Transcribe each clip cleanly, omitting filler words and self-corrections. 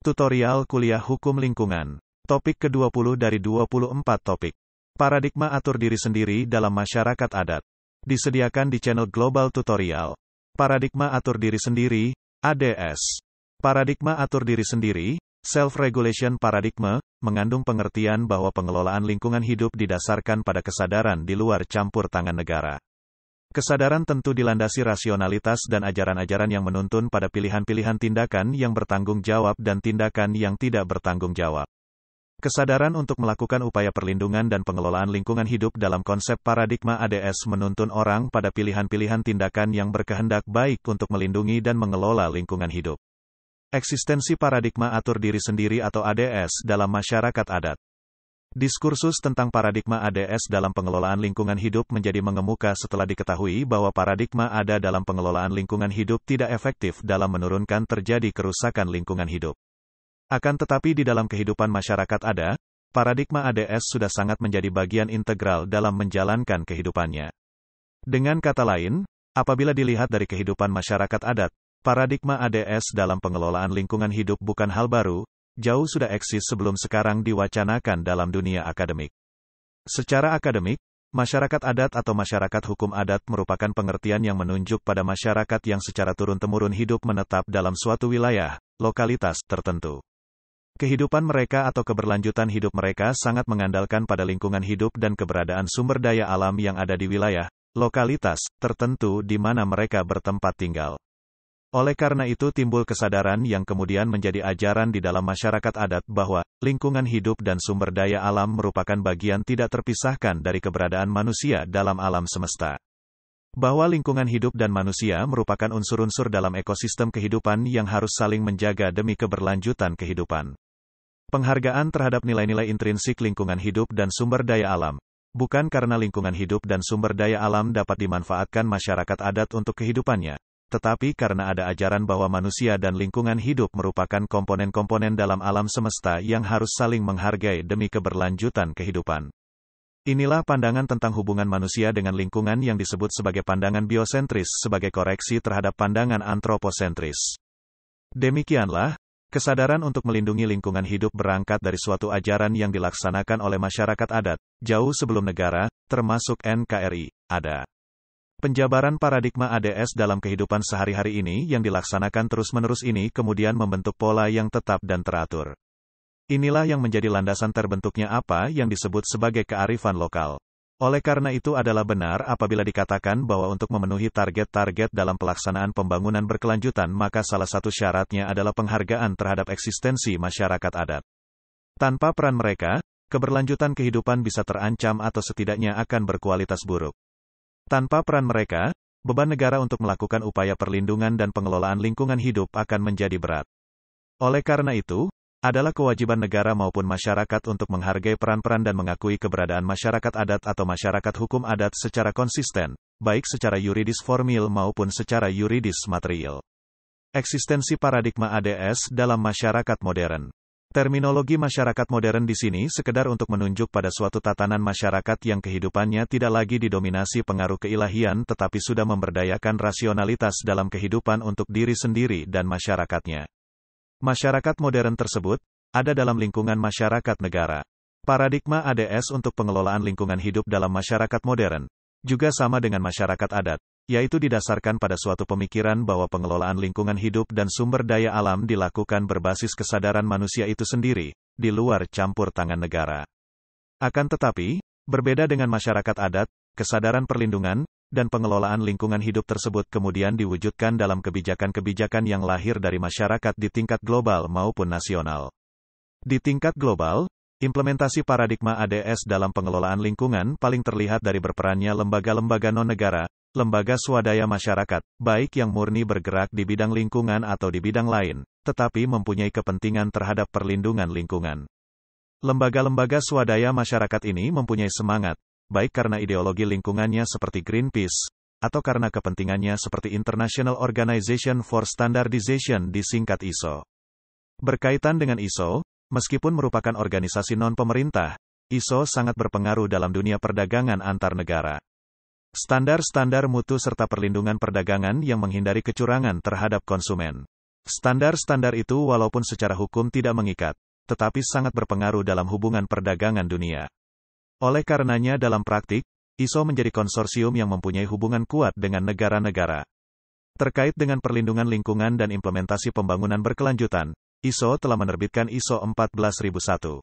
Tutorial Kuliah Hukum Lingkungan. Topik ke-20 dari 24 topik. Paradigma atur diri sendiri dalam masyarakat adat. Disediakan di channel Global Tutorial. Paradigma atur diri sendiri, ADS. Paradigma atur diri sendiri, self-regulation paradigma, mengandung pengertian bahwa pengelolaan lingkungan hidup didasarkan pada kesadaran di luar campur tangan negara. Kesadaran tentu dilandasi rasionalitas dan ajaran-ajaran yang menuntun pada pilihan-pilihan tindakan yang bertanggung jawab dan tindakan yang tidak bertanggung jawab. Kesadaran untuk melakukan upaya perlindungan dan pengelolaan lingkungan hidup dalam konsep paradigma ADS menuntun orang pada pilihan-pilihan tindakan yang berkehendak baik untuk melindungi dan mengelola lingkungan hidup. Eksistensi paradigma atur diri sendiri atau ADS dalam masyarakat adat. Diskursus tentang paradigma ADS dalam pengelolaan lingkungan hidup menjadi mengemuka setelah diketahui bahwa paradigma ada dalam pengelolaan lingkungan hidup tidak efektif dalam menurunkan terjadi kerusakan lingkungan hidup. Akan tetapi di dalam kehidupan masyarakat ada, paradigma ADS sudah sangat menjadi bagian integral dalam menjalankan kehidupannya. Dengan kata lain, apabila dilihat dari kehidupan masyarakat adat, paradigma ADS dalam pengelolaan lingkungan hidup bukan hal baru, jauh sudah eksis sebelum sekarang diwacanakan dalam dunia akademik. Secara akademik, masyarakat adat atau masyarakat hukum adat merupakan pengertian yang menunjuk pada masyarakat yang secara turun-temurun hidup menetap dalam suatu wilayah, lokalitas tertentu. Kehidupan mereka atau keberlanjutan hidup mereka sangat mengandalkan pada lingkungan hidup dan keberadaan sumber daya alam yang ada di wilayah, lokalitas tertentu di mana mereka bertempat tinggal. Oleh karena itu timbul kesadaran yang kemudian menjadi ajaran di dalam masyarakat adat bahwa lingkungan hidup dan sumber daya alam merupakan bagian tidak terpisahkan dari keberadaan manusia dalam alam semesta. Bahwa lingkungan hidup dan manusia merupakan unsur-unsur dalam ekosistem kehidupan yang harus saling menjaga demi keberlanjutan kehidupan. Penghargaan terhadap nilai-nilai intrinsik lingkungan hidup dan sumber daya alam, bukan karena lingkungan hidup dan sumber daya alam dapat dimanfaatkan masyarakat adat untuk kehidupannya, tetapi karena ada ajaran bahwa manusia dan lingkungan hidup merupakan komponen-komponen dalam alam semesta yang harus saling menghargai demi keberlanjutan kehidupan. Inilah pandangan tentang hubungan manusia dengan lingkungan yang disebut sebagai pandangan biosentris sebagai koreksi terhadap pandangan antroposentris. Demikianlah, kesadaran untuk melindungi lingkungan hidup berangkat dari suatu ajaran yang dilaksanakan oleh masyarakat adat, jauh sebelum negara, termasuk NKRI, ada. Penjabaran paradigma ADS dalam kehidupan sehari-hari ini yang dilaksanakan terus-menerus ini kemudian membentuk pola yang tetap dan teratur. Inilah yang menjadi landasan terbentuknya apa yang disebut sebagai kearifan lokal. Oleh karena itu adalah benar apabila dikatakan bahwa untuk memenuhi target-target dalam pelaksanaan pembangunan berkelanjutan maka salah satu syaratnya adalah penghargaan terhadap eksistensi masyarakat adat. Tanpa peran mereka, keberlanjutan kehidupan bisa terancam atau setidaknya akan berkualitas buruk. Tanpa peran mereka, beban negara untuk melakukan upaya perlindungan dan pengelolaan lingkungan hidup akan menjadi berat. Oleh karena itu, adalah kewajiban negara maupun masyarakat untuk menghargai peran-peran dan mengakui keberadaan masyarakat adat atau masyarakat hukum adat secara konsisten, baik secara yuridis formil maupun secara yuridis material. Eksistensi paradigma ADS dalam masyarakat modern. Terminologi masyarakat modern di sini sekedar untuk menunjuk pada suatu tatanan masyarakat yang kehidupannya tidak lagi didominasi pengaruh keilahian tetapi sudah memberdayakan rasionalitas dalam kehidupan untuk diri sendiri dan masyarakatnya. Masyarakat modern tersebut ada dalam lingkungan masyarakat negara. Paradigma ADS untuk pengelolaan lingkungan hidup dalam masyarakat modern juga sama dengan masyarakat adat, yaitu didasarkan pada suatu pemikiran bahwa pengelolaan lingkungan hidup dan sumber daya alam dilakukan berbasis kesadaran manusia itu sendiri, di luar campur tangan negara. Akan tetapi, berbeda dengan masyarakat adat, kesadaran perlindungan dan pengelolaan lingkungan hidup tersebut kemudian diwujudkan dalam kebijakan-kebijakan yang lahir dari masyarakat di tingkat global maupun nasional. Di tingkat global, implementasi paradigma ADS dalam pengelolaan lingkungan paling terlihat dari berperannya lembaga-lembaga non-negara, lembaga swadaya masyarakat, baik yang murni bergerak di bidang lingkungan atau di bidang lain, tetapi mempunyai kepentingan terhadap perlindungan lingkungan. Lembaga-lembaga swadaya masyarakat ini mempunyai semangat, baik karena ideologi lingkungannya seperti Greenpeace, atau karena kepentingannya seperti International Organization for Standardization disingkat ISO. Berkaitan dengan ISO, meskipun merupakan organisasi non-pemerintah, ISO sangat berpengaruh dalam dunia perdagangan antar negara. Standar-standar mutu serta perlindungan perdagangan yang menghindari kecurangan terhadap konsumen. Standar-standar itu walaupun secara hukum tidak mengikat, tetapi sangat berpengaruh dalam hubungan perdagangan dunia. Oleh karenanya dalam praktik, ISO menjadi konsorsium yang mempunyai hubungan kuat dengan negara-negara. Terkait dengan perlindungan lingkungan dan implementasi pembangunan berkelanjutan, ISO telah menerbitkan ISO 14001.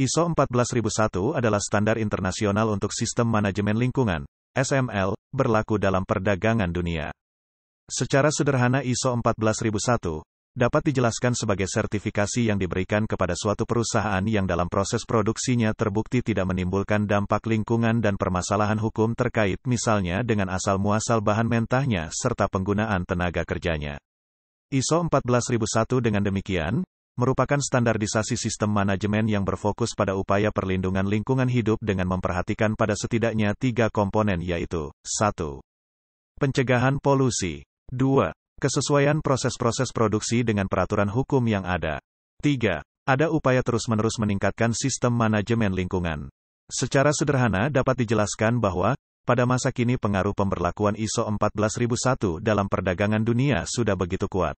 ISO 14001 adalah standar internasional untuk sistem manajemen lingkungan, SML, berlaku dalam perdagangan dunia. Secara sederhana ISO 14001 dapat dijelaskan sebagai sertifikasi yang diberikan kepada suatu perusahaan yang dalam proses produksinya terbukti tidak menimbulkan dampak lingkungan dan permasalahan hukum terkait misalnya dengan asal-muasal bahan mentahnya serta penggunaan tenaga kerjanya. ISO 14001 dengan demikian, merupakan standarisasi sistem manajemen yang berfokus pada upaya perlindungan lingkungan hidup dengan memperhatikan pada setidaknya 3 komponen yaitu, 1. Pencegahan polusi. 2. Kesesuaian proses-proses produksi dengan peraturan hukum yang ada. 3. Ada upaya terus-menerus meningkatkan sistem manajemen lingkungan. Secara sederhana dapat dijelaskan bahwa, pada masa kini pengaruh pemberlakuan ISO 14001 dalam perdagangan dunia sudah begitu kuat.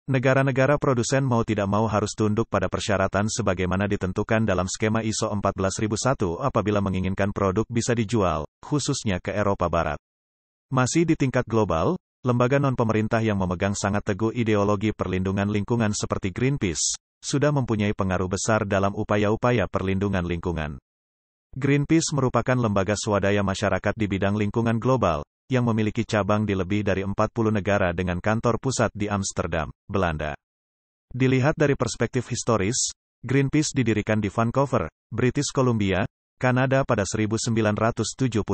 Negara-negara produsen mau tidak mau harus tunduk pada persyaratan sebagaimana ditentukan dalam skema ISO 14001 apabila menginginkan produk bisa dijual, khususnya ke Eropa Barat. Masih di tingkat global, lembaga non-pemerintah yang memegang sangat teguh ideologi perlindungan lingkungan seperti Greenpeace, sudah mempunyai pengaruh besar dalam upaya-upaya perlindungan lingkungan. Greenpeace merupakan lembaga swadaya masyarakat di bidang lingkungan global, yang memiliki cabang di lebih dari 40 negara dengan kantor pusat di Amsterdam, Belanda. Dilihat dari perspektif historis, Greenpeace didirikan di Vancouver, British Columbia, Kanada pada 1971.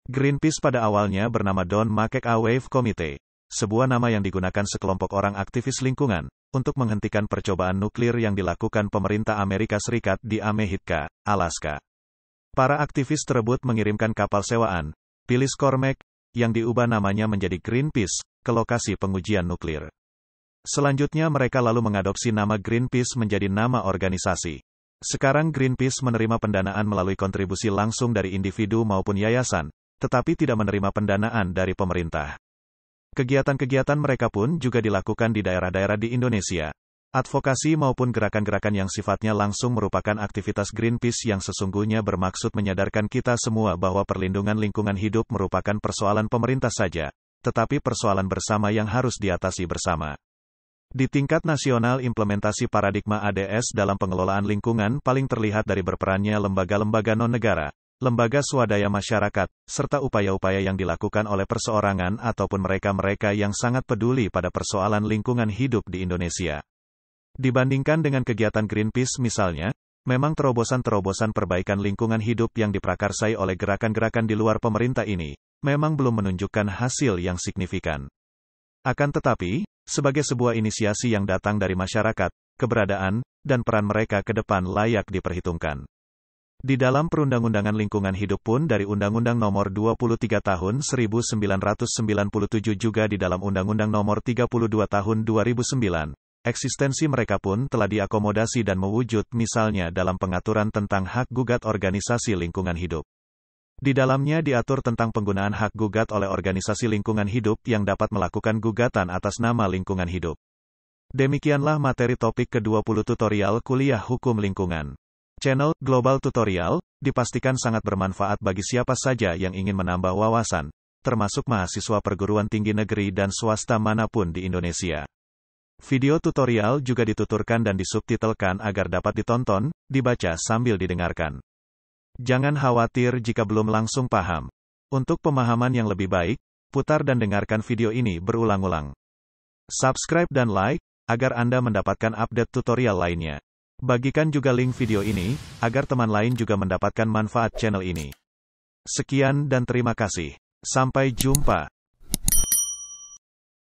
Greenpeace pada awalnya bernama Don't Make a Wave Committee, sebuah nama yang digunakan sekelompok orang aktivis lingkungan, untuk menghentikan percobaan nuklir yang dilakukan pemerintah Amerika Serikat di Amehitka, Alaska. Para aktivis tersebut mengirimkan kapal sewaan, Phyllis Cormack, yang diubah namanya menjadi Greenpeace, ke lokasi pengujian nuklir. Selanjutnya mereka lalu mengadopsi nama Greenpeace menjadi nama organisasi. Sekarang Greenpeace menerima pendanaan melalui kontribusi langsung dari individu maupun yayasan, tetapi tidak menerima pendanaan dari pemerintah. Kegiatan-kegiatan mereka pun juga dilakukan di daerah-daerah di Indonesia. Advokasi maupun gerakan-gerakan yang sifatnya langsung merupakan aktivitas Greenpeace yang sesungguhnya bermaksud menyadarkan kita semua bahwa perlindungan lingkungan hidup merupakan persoalan pemerintah saja, tetapi persoalan bersama yang harus diatasi bersama. Di tingkat nasional implementasi paradigma ADS dalam pengelolaan lingkungan paling terlihat dari berperannya lembaga-lembaga non-negara, lembaga swadaya masyarakat, serta upaya-upaya yang dilakukan oleh perseorangan ataupun mereka-mereka yang sangat peduli pada persoalan lingkungan hidup di Indonesia. Dibandingkan dengan kegiatan Greenpeace misalnya, memang terobosan-terobosan perbaikan lingkungan hidup yang diprakarsai oleh gerakan-gerakan di luar pemerintah ini, memang belum menunjukkan hasil yang signifikan. Akan tetapi, sebagai sebuah inisiasi yang datang dari masyarakat, keberadaan dan peran mereka ke depan layak diperhitungkan. Di dalam Perundang-undangan Lingkungan Hidup pun dari Undang-Undang Nomor 23 Tahun 1997 juga di dalam Undang-Undang Nomor 32 Tahun 2009, eksistensi mereka pun telah diakomodasi dan mewujud misalnya dalam pengaturan tentang hak gugat organisasi lingkungan hidup. Di dalamnya diatur tentang penggunaan hak gugat oleh organisasi lingkungan hidup yang dapat melakukan gugatan atas nama lingkungan hidup. Demikianlah materi topik ke-20 tutorial kuliah hukum lingkungan. Channel Global Tutorial dipastikan sangat bermanfaat bagi siapa saja yang ingin menambah wawasan, termasuk mahasiswa perguruan tinggi negeri dan swasta manapun di Indonesia. Video tutorial juga dituturkan dan disubtitelkan agar dapat ditonton, dibaca sambil didengarkan. Jangan khawatir jika belum langsung paham. Untuk pemahaman yang lebih baik, putar dan dengarkan video ini berulang-ulang. Subscribe dan like, agar Anda mendapatkan update tutorial lainnya. Bagikan juga link video ini, agar teman lain juga mendapatkan manfaat channel ini. Sekian dan terima kasih. Sampai jumpa.